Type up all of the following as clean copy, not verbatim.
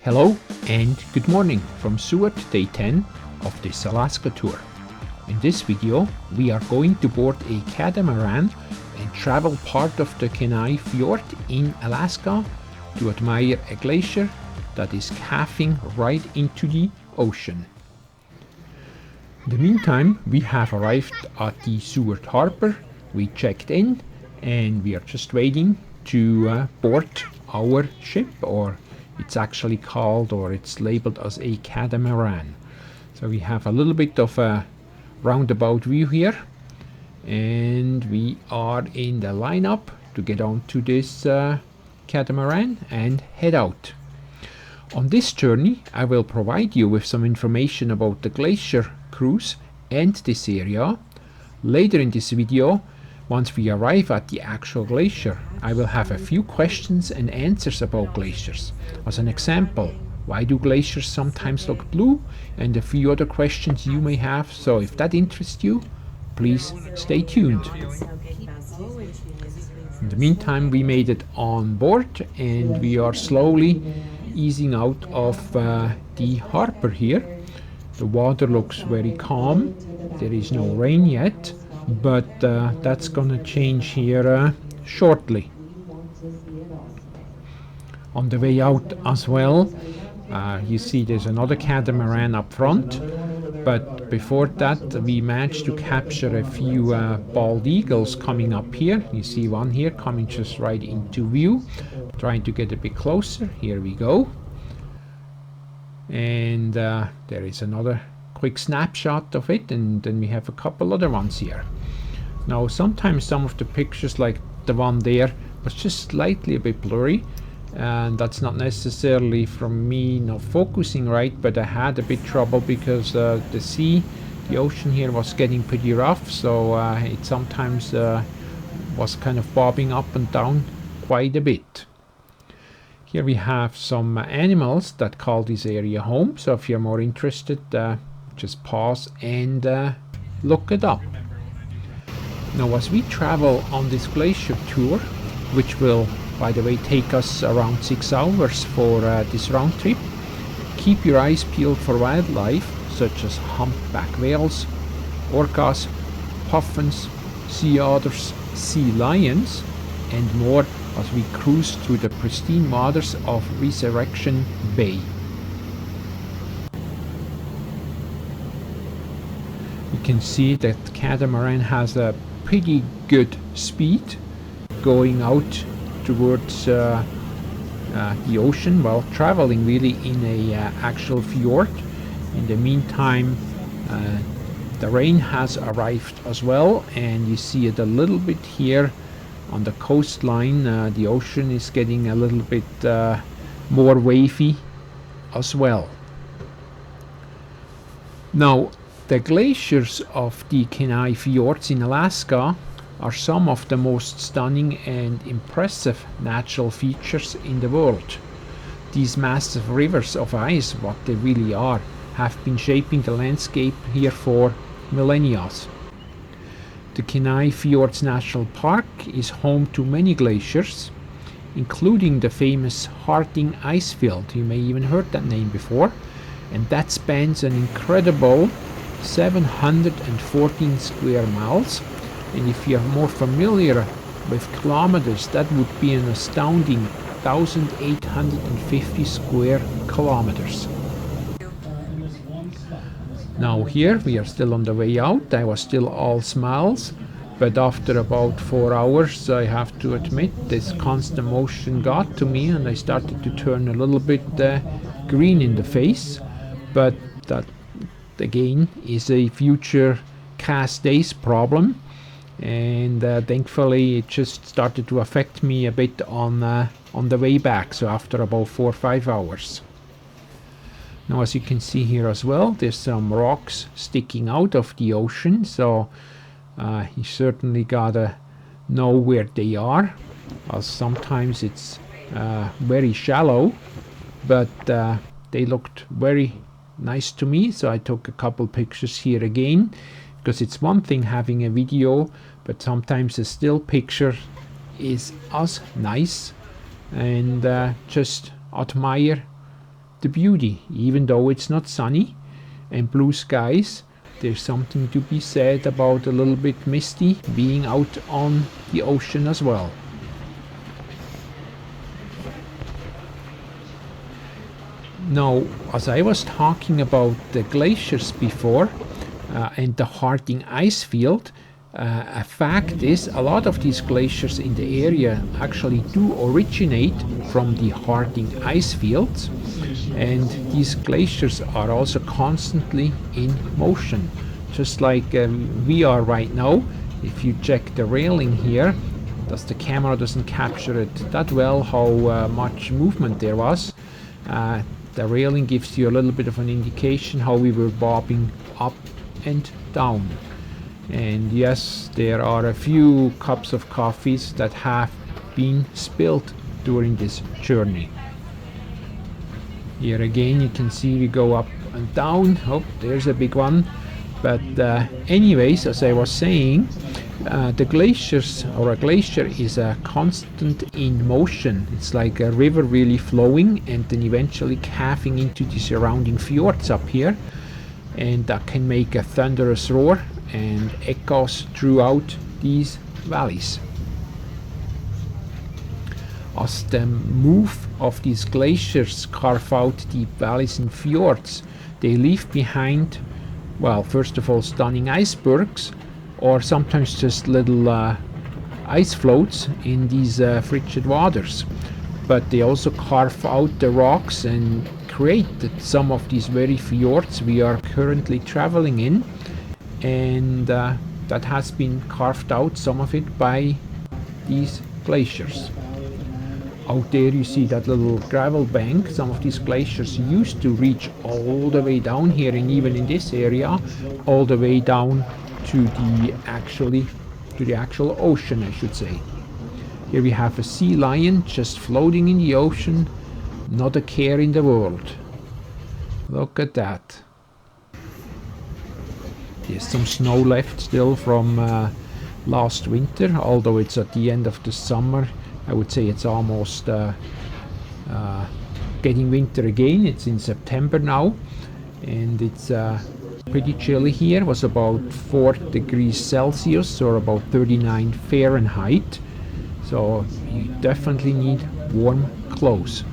Hello and good morning from Seward, day 10 of this Alaska tour. In this video we are going to board a catamaran and travel part of the Kenai Fjord in Alaska to admire a glacier that is calving right into the ocean. In the meantime, we have arrived at the Seward harbor, we checked in and we are just waiting to board our ship, or it's actually called, or it's labeled as a catamaran. So we have a little bit of a roundabout view here and we are in the lineup to get onto this catamaran and head out. On this journey I will provide you with some information about the glacier cruise and this area. Later in this video, once we arrive at the actual glacier, I will have a few questions and answers about glaciers. As an example, why do glaciers sometimes look blue, and a few other questions you may have. So if that interests you, please stay tuned. In the meantime, we made it on board and we are slowly easing out of the harbor here. The water looks very calm. There is no rain yet, but that's gonna change here shortly. On the way out as well, you see there's another catamaran up front, but before that we managed to capture a few bald eagles coming up here. You see one here coming just right into view. Trying to get a bit closer. Here we go. And there is another quick snapshot of it, and then we have a couple other ones here. Now sometimes some of the pictures, like the one there, was just slightly a bit blurry, and that's not necessarily from me not focusing right, but I had a bit trouble because the ocean here was getting pretty rough, so it sometimes was kind of bobbing up and down quite a bit. Here we have some animals that call this area home, so if you're more interested, just pause and look it up. Now as we travel on this glacier tour, which will, by the way, take us around 6 hours for this round trip, keep your eyes peeled for wildlife such as humpback whales, orcas, puffins, sea otters, sea lions, and more as we cruise through the pristine waters of Resurrection Bay. You can see that the catamaran has a pretty good speed going out towards the ocean while traveling really in a actual fjord. In the meantime, the rain has arrived as well, and you see it a little bit here on the coastline. The ocean is getting a little bit more wavy as well. Now, the glaciers of the Kenai Fjords in Alaska are some of the most stunning and impressive natural features in the world. These massive rivers of ice, what they really are, have been shaping the landscape here for millennia. The Kenai Fjords National Park is home to many glaciers, including the famous Harding Icefield. You may even heard that name before, and that spans an incredible 714 square miles, and if you're more familiar with kilometers, that would be an astounding 1,850 square kilometers. Now here we are still on the way out. I was still all smiles, but after about 4 hours, I have to admit, this constant motion got to me and I started to turn a little bit green in the face, but that again is a future KassDays problem, and thankfully it just started to affect me a bit on the way back, so after about 4 or 5 hours. Now as you can see here as well, there's some rocks sticking out of the ocean, so you certainly gotta know where they are, as sometimes it's very shallow, but they looked very nice to me, so I took a couple pictures here again, because it's one thing having a video, but sometimes a still picture is as nice, and just admire the beauty. Even though it's not sunny and blue skies, there's something to be said about a little bit misty being out on the ocean as well. Now, as I was talking about the glaciers before and the Harding Icefield, a fact is a lot of these glaciers in the area actually do originate from the Harding Icefields, and these glaciers are also constantly in motion, just like we are right now. If you check the railing here, the camera doesn't capture it that well how much movement there was. The railing gives you a little bit of an indication how we were bobbing up and down. And yes, there are a few cups of coffees that have been spilled during this journey. Here again you can see we go up and down. Oh, there's a big one. But anyways, as I was saying, the glaciers, or a glacier, is a constant in motion. It's like a river really flowing and then eventually calving into the surrounding fjords up here, and that can make a thunderous roar and echoes throughout these valleys. As the move of these glaciers carve out deep valleys and fjords, they leave behind, well, first of all, stunning icebergs, or sometimes just little ice floats in these frigid waters. But they also carve out the rocks and create some of these very fjords we are currently traveling in, and that has been carved out, some of it, by these glaciers. Out there you see that little gravel bank. Some of these glaciers used to reach all the way down here, and even in this area all the way down to the actual ocean, I should say. Here we have a sea lion just floating in the ocean, not a care in the world. Look at that. There's some snow left still from last winter, although it's at the end of the summer. I would say it's almost getting winter again. It's in September now, and it's pretty chilly here. It was about 4 degrees Celsius, or about 39 Fahrenheit. So you definitely need warm clothes.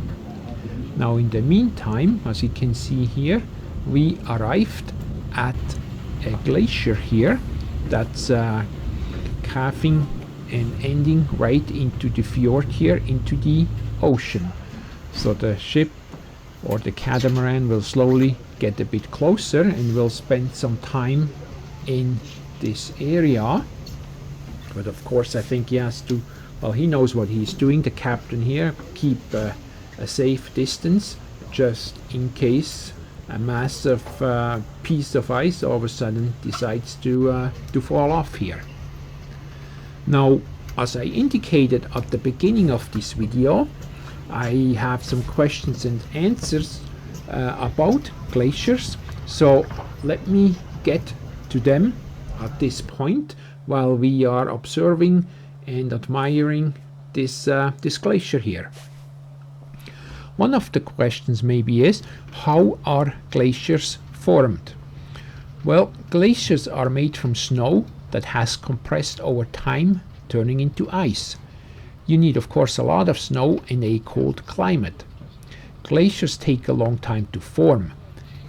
Now in the meantime, as you can see here, we arrived at a glacier here that's calving and ending right into the fjord here, into the ocean. So the ship, or the catamaran, will slowly get a bit closer and will spend some time in this area. But of course I think he has to, well, he knows what he's doing, the captain here, keep a safe distance, just in case a massive piece of ice all of a sudden decides to fall off here. Now, as I indicated at the beginning of this video, I have some questions and answers about glaciers, so let me get to them at this point while we are observing and admiring this glacier here. One of the questions maybe is, how are glaciers formed? Well, glaciers are made from snow that has compressed over time, turning into ice. You need, of course, a lot of snow in a cold climate. Glaciers take a long time to form.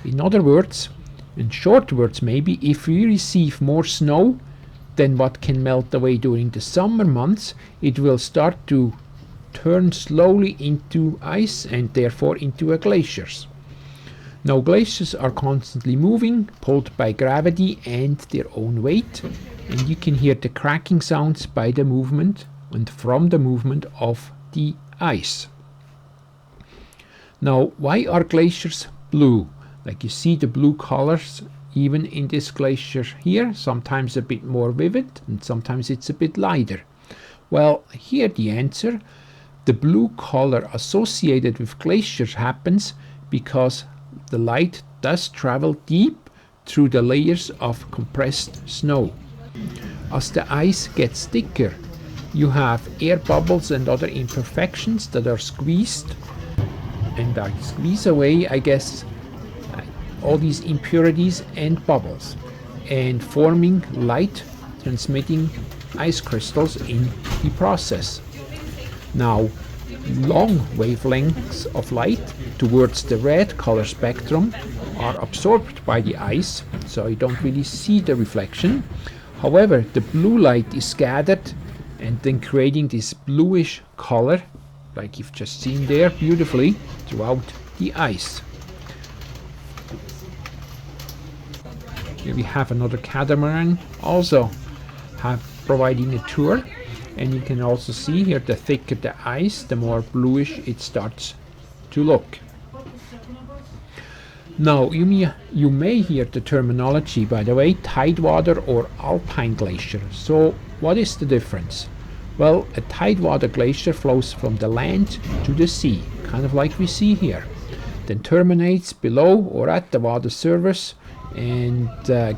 In other words, in short words maybe, if we receive more snow than what can melt away during the summer months, it will start to turn slowly into ice and therefore into a glaciers. Now, glaciers are constantly moving, pulled by gravity and their own weight, and you can hear the cracking sounds by the movement and from the movement of the ice. Now, why are glaciers blue? Like you see the blue colors even in this glacier here, sometimes a bit more vivid and sometimes it's a bit lighter. Well, here the answer: the blue color associated with glaciers happens because the light does travel deep through the layers of compressed snow. As the ice gets thicker, you have air bubbles and other imperfections that are squeezed and I squeeze away, I guess, all these impurities and bubbles, and forming light transmitting ice crystals in the process. Now, long wavelengths of light towards the red color spectrum are absorbed by the ice, so you don't really see the reflection. However, the blue light is scattered and then creating this bluish color, like you've just seen there beautifully, throughout the ice. Here we have another catamaran, also providing a tour, and you can also see here the thicker the ice, the more bluish it starts to look. Now you may hear the terminology, by the way, Tidewater or Alpine glacier. So what is the difference? Well, a Tidewater glacier flows from the land to the sea, kind of like we see here, then terminates below or at the water surface, and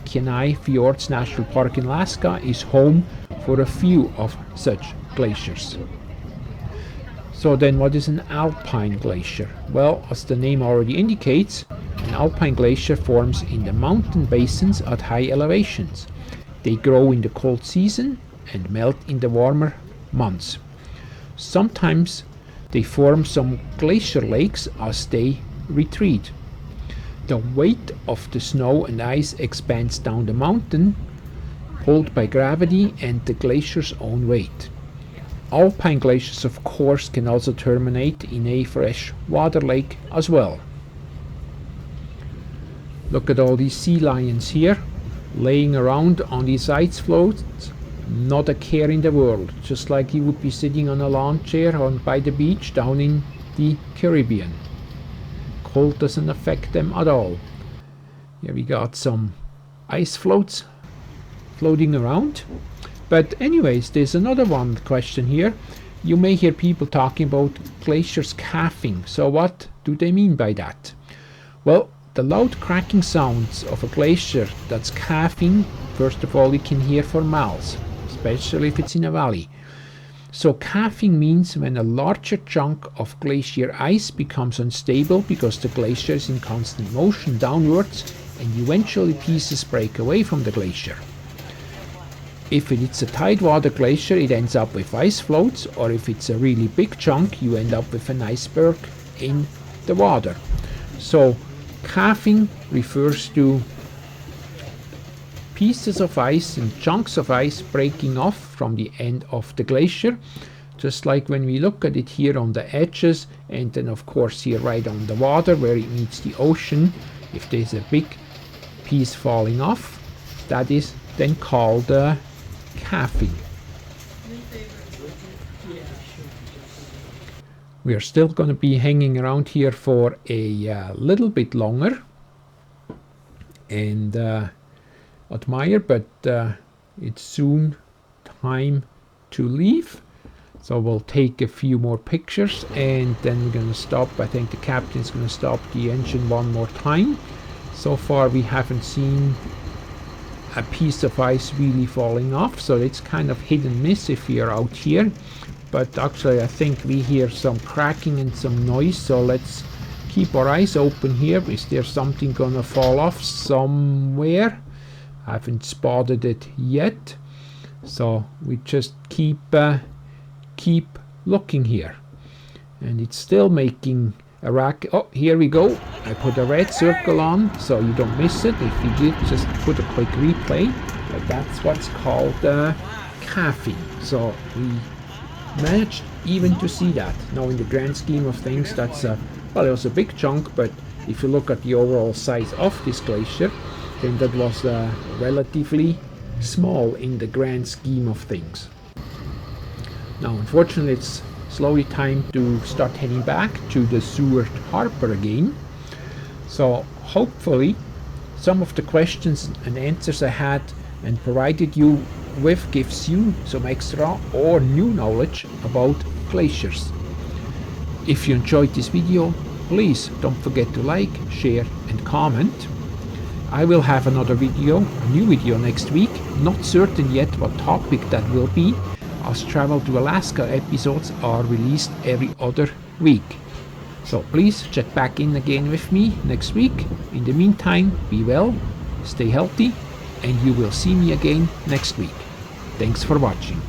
Kenai Fjords National Park in Alaska is home for a few of such glaciers. So then what is an alpine glacier? Well, as the name already indicates, an alpine glacier forms in the mountain basins at high elevations. They grow in the cold season and melt in the warmer months. Sometimes they form some glacier lakes as they retreat. The weight of the snow and ice expands down the mountain, pulled by gravity and the glacier's own weight. Alpine glaciers, of course, can also terminate in a fresh water lake as well. Look at all these sea lions here, laying around on these ice floats, not a care in the world, just like you would be sitting on a lawn chair by the beach down in the Caribbean. Cold doesn't affect them at all. Here we got some ice floats floating around. But anyways, there's another one question here. You may hear people talking about glaciers calving. So what do they mean by that? Well, the loud cracking sounds of a glacier that's calving, first of all, you can hear for miles, especially if it's in a valley. So calving means when a larger chunk of glacier ice becomes unstable because the glacier is in constant motion downwards and eventually pieces break away from the glacier. If it's a tidewater glacier, it ends up with ice floats, or if it's a really big chunk, you end up with an iceberg in the water. So calving refers to pieces of ice and chunks of ice breaking off from the end of the glacier, just like when we look at it here on the edges, and then of course here right on the water where it meets the ocean. If there's a big piece falling off, that is then called calving. We are still going to be hanging around here for a little bit longer and admire, but it's soon time to leave, so we'll take a few more pictures and then we're going to stop. I think the captain's going to stop the engine one more time. So far we haven't seen a piece of ice really falling off, so it's kind of hit and miss if you're out here, but actually I think we hear some cracking and some noise, so let's keep our eyes open here. Is there something gonna fall off somewhere? I haven't spotted it yet, so we just keep looking here, and it's still making a racket. Oh, here we go. I put a red circle on so you don't miss it. If you did, just put a quick replay, but that's what's called calving. So we managed even to see that. Now in the grand scheme of things, that's well, it was a big chunk, but if you look at the overall size of this glacier, then that was relatively small in the grand scheme of things. Now unfortunately it's slowly time to start heading back to the Seward harbor again. So hopefully some of the questions and answers I had and provided you with gives you some extra or new knowledge about glaciers. If you enjoyed this video, please don't forget to like, share and comment. I will have another video, a new video next week. Not certain yet what topic that will be, as Travel to Alaska episodes are released every other week. So please check back in again with me next week. In the meantime, be well, stay healthy, and you will see me again next week. Thanks for watching.